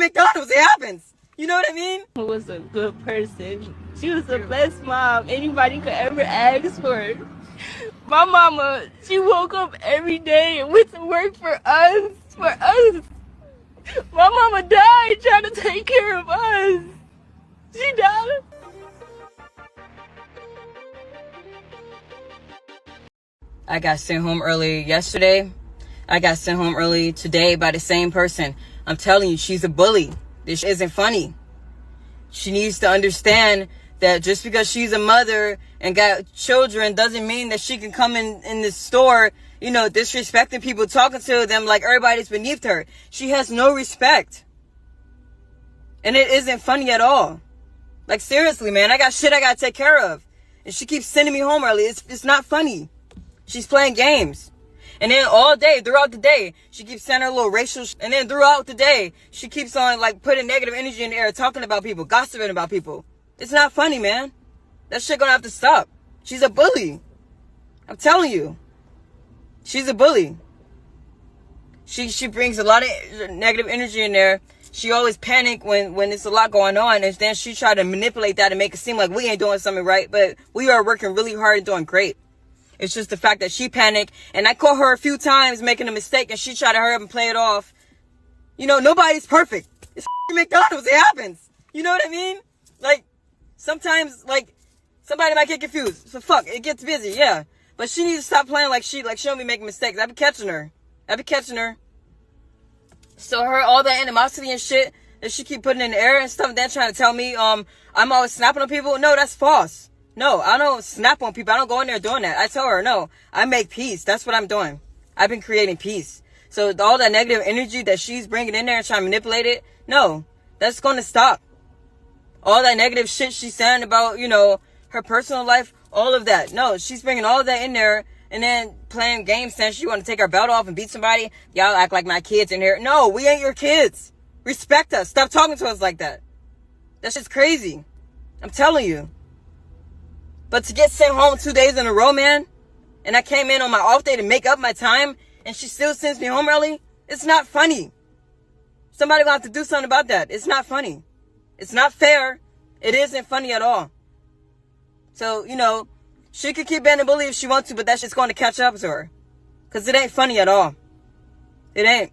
McDonald's. It happens. You know what I mean? She was a good person. She was the best mom anybody could ever ask for. My mama, she woke up every day and went to work for us. My mama died trying to take care of us. She died. I got sent home early yesterday. I got sent home early today by the same person. I'm telling you, she's a bully. This isn't funny. She needs to understand that just because she's a mother and got children doesn't mean that she can come in the store, you know, disrespecting people, talking to them like everybody's beneath her. She has no respect. And it isn't funny at all. Like, seriously, man, I got shit I gotta take care of. And she keeps sending me home early. It's not funny. She's playing games. And then all day, throughout the day, she keeps saying her little racial and then throughout the day, she keeps on, like, putting negative energy in the air, talking about people, gossiping about people. It's not funny, man. That shit gonna have to stop. She's a bully. I'm telling you. She's a bully. She brings a lot of negative energy in there. She always panic when there's a lot going on, and then she try to manipulate that and make it seem like we ain't doing something right, but we are working really hard and doing great. It's just the fact that she panicked, and I caught her a few times making a mistake, and she tried to hurry up and play it off. You know, nobody's perfect. It's McDonald's. It happens. You know what I mean? Like, sometimes, like, somebody might get confused. So fuck, it gets busy, yeah. But she needs to stop playing like she don't be making mistakes. I be catching her. So all that animosity and shit that she keep putting in the air and stuff, then trying to tell me, I'm always snapping on people. No, that's false. No, I don't snap on people. I don't go in there doing that. I tell her, no, I make peace. That's what I'm doing. I've been creating peace. So all that negative energy that she's bringing in there and trying to manipulate it, no, that's going to stop. All that negative shit she's saying about, you know, her personal life, all of that. No, she's bringing all of that in there and then playing games saying she want to take her belt off and beat somebody. Y'all act like my kids in here. No, we ain't your kids. Respect us. Stop talking to us like that. That shit's crazy. I'm telling you. But to get sent home 2 days in a row, man, and I came in on my off day to make up my time, and she still sends me home early, it's not funny. Somebody gonna have to do something about that. It's not funny. It's not fair. It isn't funny at all. So, you know, she could keep being a bully if she wants to, but that shit's going to catch up to her. Because it ain't funny at all. It ain't.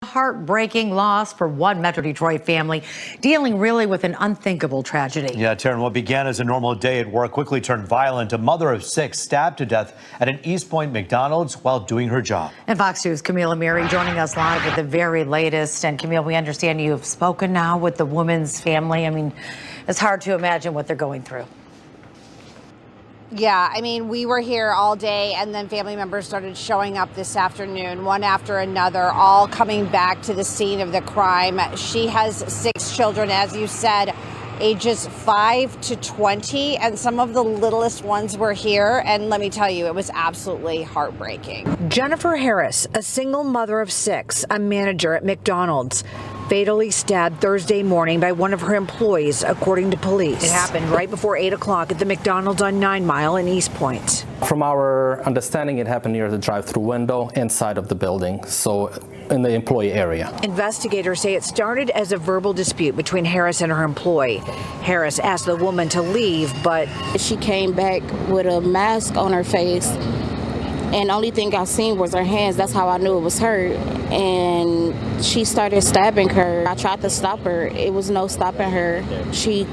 Heartbreaking loss for one Metro Detroit family dealing really with an unthinkable tragedy. Yeah, Taryn, what began as a normal day at work quickly turned violent. A mother of 6 stabbed to death at an East Point McDonald's while doing her job. And Fox News' Camille Amiri joining us live with the very latest. And Camille, we understand you have spoken now with the woman's family. I mean, it's hard to imagine what they're going through. Yeah, I mean, we were here all day, and then family members started showing up this afternoon, one after another, all coming back to the scene of the crime. She has 6 children, as you said, ages 5 to 20, and some of the littlest ones were here. And let me tell you, it was absolutely heartbreaking. Jennifer Harris, a single mother of 6, a manager at McDonald's, fatally stabbed Thursday morning by one of her employees, according to police. It happened right before 8 o'clock at the McDonald's on 9 Mile in East Point. From our understanding, it happened near the drive-through window inside of the building, so in the employee area. Investigators say it started as a verbal dispute between Harris and her employee. Harris asked the woman to leave, but she came back with a mask on her face, and the only thing I seen was her hands. That's how I knew it was her. And she started stabbing her. I tried to stop her. It was no stopping her. She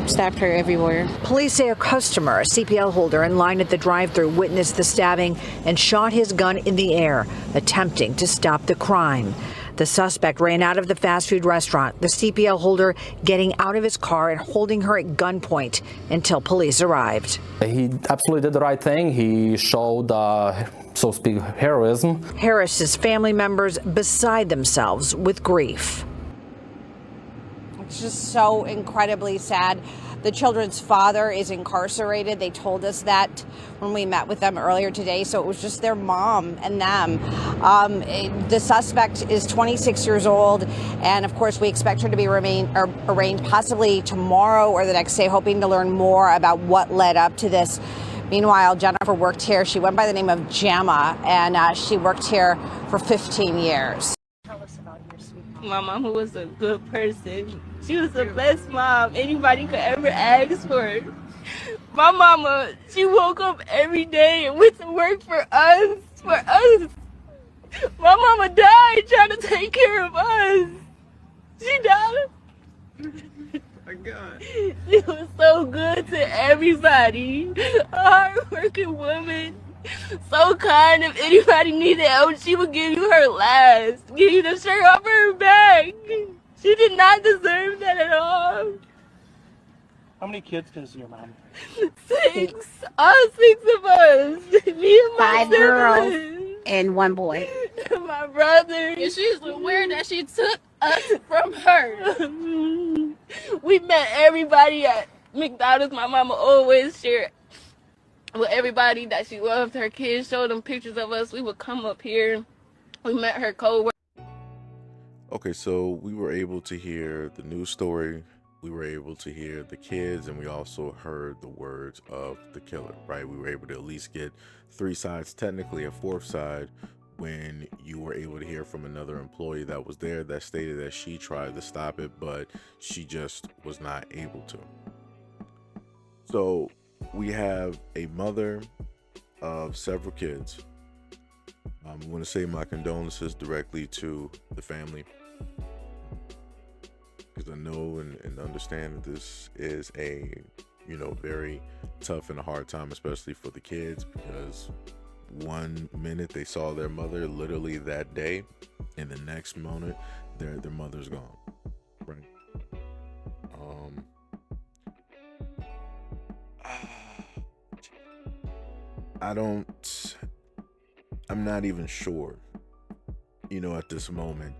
stabbed her everywhere. Police say a customer, a CPL holder in line at the drive-thru, witnessed the stabbing and shot his gun in the air, attempting to stop the crime. The suspect ran out of the fast food restaurant, the CPL holder getting out of his car and holding her at gunpoint until police arrived. He absolutely did the right thing. He showed, so to speak, heroism. Harris's family members beside themselves with grief. It's just so incredibly sad. The children's father is incarcerated. They told us that when we met with them earlier today. So it was just their mom and them. The suspect is 26 years old. And of course, we expect her to be arraigned possibly tomorrow or the next day, hoping to learn more about what led up to this. Meanwhile, Jennifer worked here. She went by the name of Jamma, and she worked here for 15 years. My mama was a good person. She was the best mom anybody could ever ask for. My mama, she woke up every day and went to work for us. My mama died trying to take care of us. She died. My God. She was so good to everybody. A hard-working woman. So kind. If anybody needed help, she would give you her last. Give you the shirt off her back. She did not deserve that at all. How many kids does your mom? 6. All 6 of us. Me and my 5 girls siblings. and 1 boy. My brother. And she's aware that she took us from her. We met everybody at McDonald's. My mama always shared with everybody that she loved her kids, showed them pictures of us. We would come up here. We met her co-workers. Okay, so we were able to hear the news story. We were able to hear the kids, and we also heard the words of the killer, right? We were able to at least get 3 sides, technically a 4th side, when you were able to hear from another employee that was there that stated that she tried to stop it, but she just was not able to. So we have a mother of several kids. I want to say my condolences directly to the family, because I know and understand that this is a, very tough and a hard time, especially for the kids, because one minute they saw their mother literally that day, and the next moment their mother's gone, right? I'm not even sure, at this moment,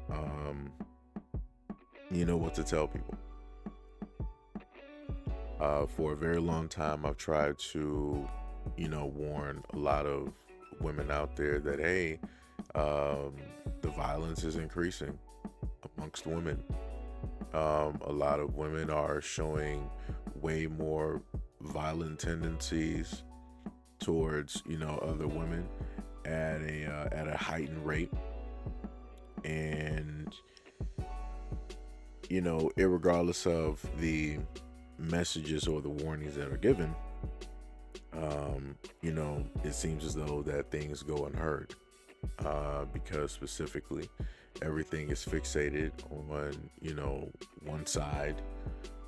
what to tell people. For a very long time, I've tried to, warn a lot of women out there that, hey, the violence is increasing amongst women. A lot of women are showing way more violent tendencies towards, other women at a heightened rate. And, irregardless of the messages or the warnings that are given, it seems as though that things go unheard, because specifically everything is fixated on, one side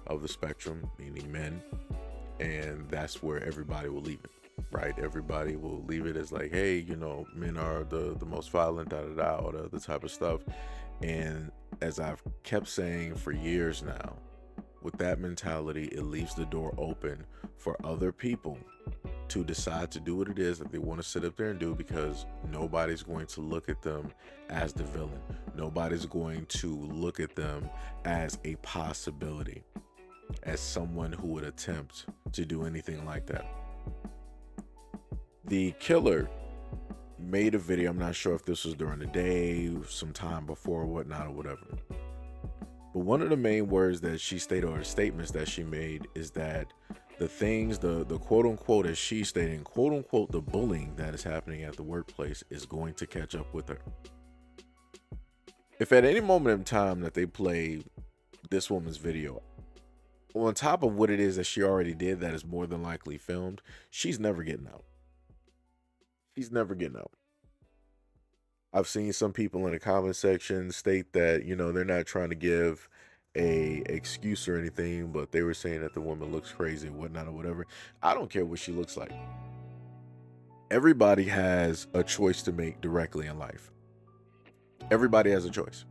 of the spectrum, meaning men, and that's where everybody will leave it, right? Everybody will leave it as like, hey, men are the most violent, all the other type of stuff. And as I've kept saying for years now, with that mentality, it leaves the door open for other people to decide to do what it is that they want to sit up there and do, because nobody's going to look at them as the villain. Nobody's going to look at them as a possibility, as someone who would attempt to do anything like that. The killer made a video. I'm not sure if this was during the day, sometime before, or whatnot, or whatever. But one of the main words that she stated, or the statements that she made, is that the things, the quote unquote, as she's stating, quote unquote, the bullying that is happening at the workplace is going to catch up with her. If at any moment in time that they play this woman's video, on top of what it is that she already did that is more than likely filmed, she's never getting out. She's never getting out. I've seen some people in the comment section state that, they're not trying to give a excuse or anything, but they were saying that the woman looks crazy and whatnot or whatever. I don't care what she looks like. Everybody has a choice to make directly in life. Everybody has a choice.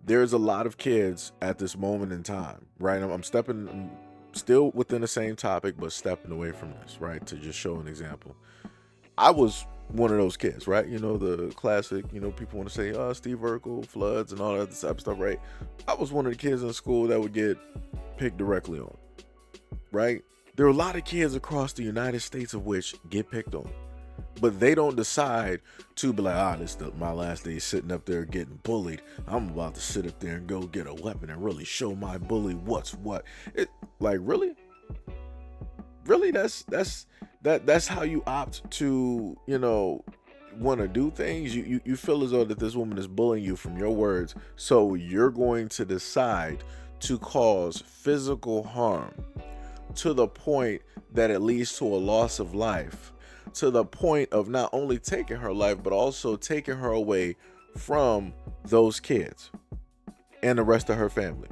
There's a lot of kids at this moment in time, right? I'm still within the same topic, but stepping away from this, right? To just show an example. I was one of those kids, right? The classic, people want to say, Steve Urkel, floods and all that type of stuff, right? I was one of the kids in school that would get picked directly on, right? There are a lot of kids across the United States of which get picked on, but they don't decide to be like, this is my last day sitting up there getting bullied. I'm about to sit up there and go get a weapon and really show my bully what's what. Really? That's how you opt to, want to do things, you feel as though that this woman is bullying you from your words, so you're going to decide to cause physical harm to the point that it leads to a loss of life, to the point of not only taking her life, but also taking her away from those kids and the rest of her family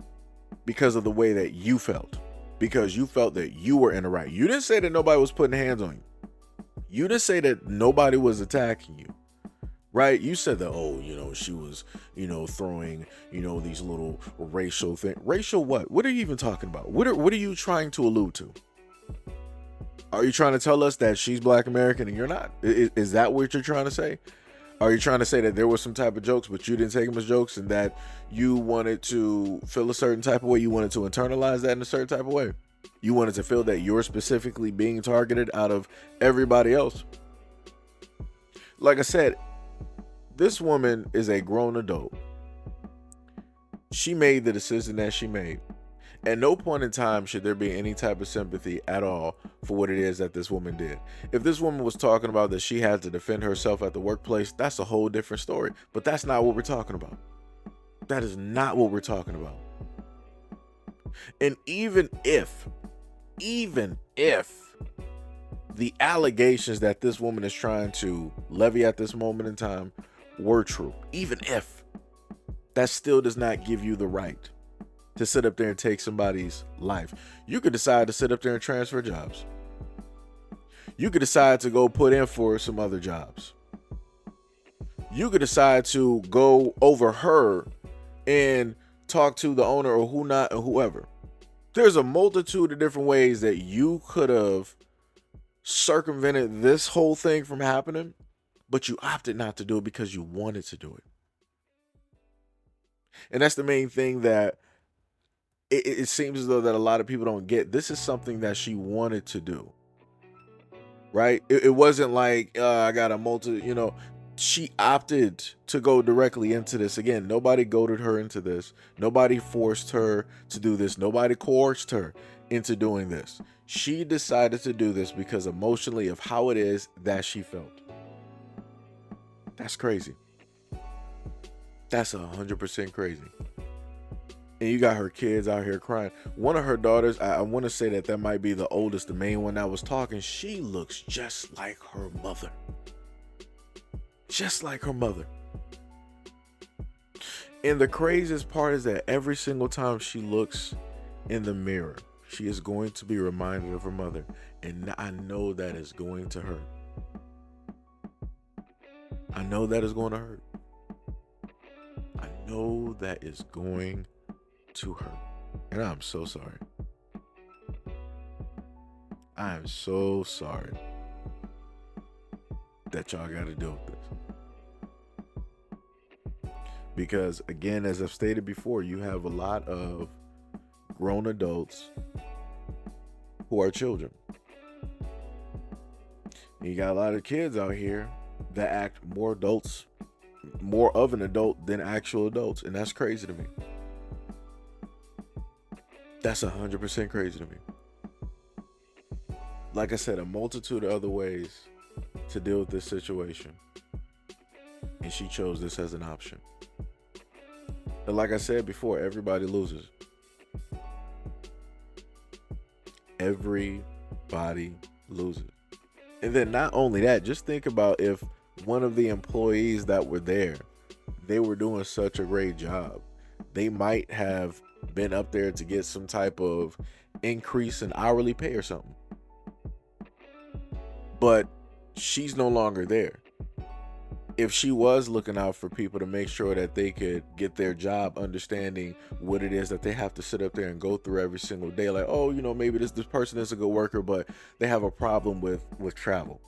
because of the way that you felt, because you felt that you were in the right. You didn't say that nobody was putting hands on you. You didn't say that nobody was attacking you, right? You said that, oh, she was, throwing, these little racial things. Racial what? What are you even talking about? What are you trying to allude to? Are you trying to tell us that she's Black American and you're not? Is that what you're trying to say? Are you trying to say that there was some type of jokes, but you didn't take them as jokes, and that you wanted to feel a certain type of way? You wanted to internalize that in a certain type of way? You wanted to feel that you're specifically being targeted out of everybody else? Like I said, this woman is a grown adult. She made the decision that she made. At no point in time should there be any type of sympathy at all for what it is that this woman did. If this woman was talking about that she had to defend herself at the workplace, that's a whole different story. But that's not what we're talking about. That is not what we're talking about. And even if the allegations that this woman is trying to levy at this moment in time were true, even if, that still does not give you the right to sit up there and take somebody's life. You could decide to sit up there and transfer jobs. You could decide to go put in for some other jobs. You could decide to go over her and talk to the owner or whoever. There's a multitude of different ways that you could have circumvented this whole thing from happening, but you opted not to do it because you wanted to do it. And that's the main thing that it seems as though that a lot of people don't get. This is something that she wanted to do, right? It wasn't like I got a she opted to go directly into this. Again, nobody goaded her into this. Nobody forced her to do this. Nobody coerced her into doing this. She decided to do this because emotionally of how it is that she felt. That's crazy. That's 100% crazy. And you got her kids out here crying. One of her daughters, I want to say that might be the oldest, the main one that was talking. She looks just like her mother. Just like her mother. And the craziest part is that every single time she looks in the mirror, she is going to be reminded of her mother. And I know that is going to hurt. I know that is going to hurt. I know that is going to hurt. And I'm so sorry. I am so sorry that y'all got to deal with this. Because again, as I've stated before, you have a lot of grown adults who are children. And you got a lot of kids out here that act more of an adult than actual adults. And that's crazy to me. That's 100% crazy to me. Like I said, a multitude of other ways to deal with this situation. And she chose this as an option. And like I said before, everybody loses. Everybody loses. And then not only that, just think about if one of the employees that were there, they were doing such a great job. They might have been up there to get some type of increase in hourly pay or something. But she's no longer there. If she was looking out for people to make sure that they could get their job, understanding what it is that they have to sit up there and go through every single day, like, oh, maybe this person is a good worker, but they have a problem with travel,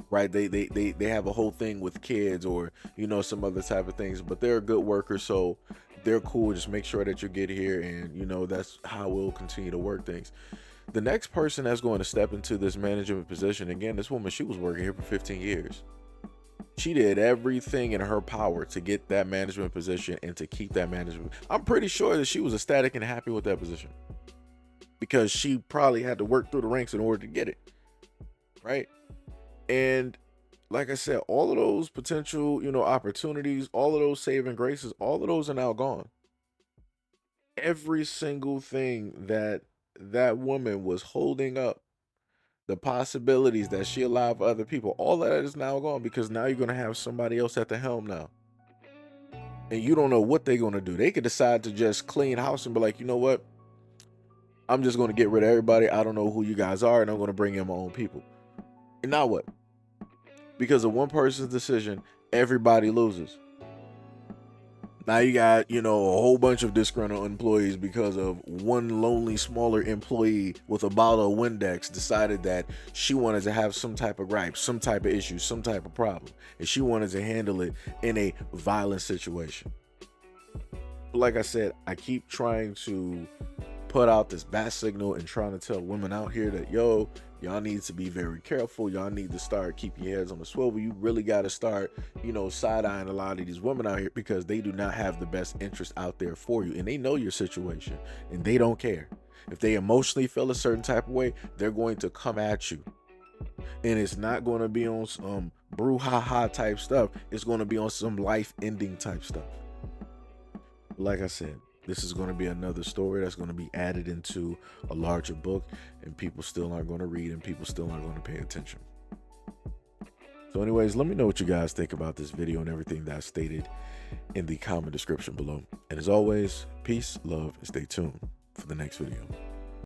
right? They have a whole thing with kids or, some other type of things, but they're a good worker, so they're cool. Just make sure that you get here, and, that's how we'll continue to work things. The next person that's going to step into this management position, again, this woman, she was working here for 15 years. She did everything in her power to get that management position and to keep that management. I'm pretty sure that she was ecstatic and happy with that position because she probably had to work through the ranks in order to get it, right? And like I said, all of those potential, opportunities, all of those saving graces, all of those are now gone. Every single thing that woman was holding up, the possibilities that she allowed for other people, all of that is now gone, because now you're going to have somebody else at the helm now. And you don't know what they're going to do. They could decide to just clean house and be like, you know what? I'm just going to get rid of everybody. I don't know who you guys are, and I'm going to bring in my own people. And now what? Because of one person's decision, everybody loses. Now you got, a whole bunch of disgruntled employees because of one lonely, smaller employee with a bottle of Windex decided that she wanted to have some type of gripe, some type of issue, some type of problem, and she wanted to handle it in a violent situation. But like I said, I keep trying to put out this bat signal and trying to tell women out here that, y'all need to be very careful. Y'all need to start keeping your heads on the swivel. You really got to start, side-eyeing a lot of these women out here, because they do not have the best interest out there for you. And they know your situation, and they don't care. If they emotionally feel a certain type of way, they're going to come at you. And it's not going to be on some brouhaha type stuff. It's going to be on some life-ending type stuff. Like I said, this is going to be another story that's going to be added into a larger book, and people still aren't going to read, and people still aren't going to pay attention. So anyways, let me know what you guys think about this video and everything that's stated in the comment description below. And as always, peace, love, and stay tuned for the next video.